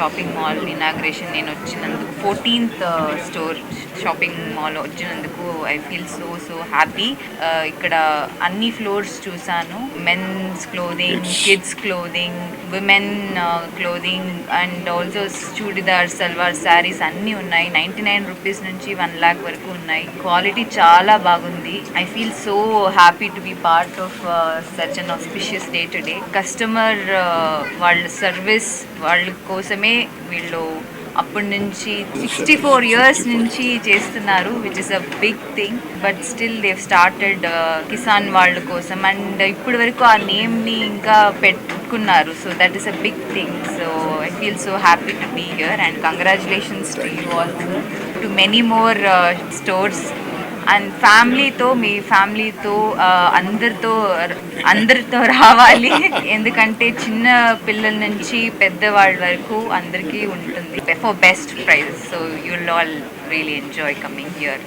Shopping mall inauguration నేను వచ్చినందుకు 14th store shopping mall వచ్చినందుకు ఐ ఫీల్ సో హ్యాపీ. ఇక్కడ అన్ని ఫ్లోర్స్ చూసాను. Men's clothing, kids clothing, women clothing and also churidar, salwar, saris అన్నీ ఉన్నాయి. 99 రూపీస్ నుంచి 1 lakh వరకు ఉన్నాయి. క్వాలిటీ చాలా బాగుంది. I feel so happy to be part of such an auspicious day today. Customer వాళ్ళ సర్వీస్ వాళ్ళ కోసమే వీళ్ళు అప్పటి నుంచి 64 years నుంచి చేస్తున్నారు, which is a big thing. But still Dev started Kisan వాళ్ళ కోసం అండ్ ఇప్పటి వరకు ఆ నేమ్ని ఇంకా పెట్టుకున్నారు. So that is a big thing. So I feel so happy to be here and congratulations to you also, to many more stores. And ఫ్యామిలీతో, మీ ఫ్యామిలీతో అందరితో రావాలి. ఎందుకంటే చిన్న పిల్లల నుంచి పెద్దవాళ్ళ వరకు అందరికీ ఉంటుంది for best price. So you'll all really enjoy coming here.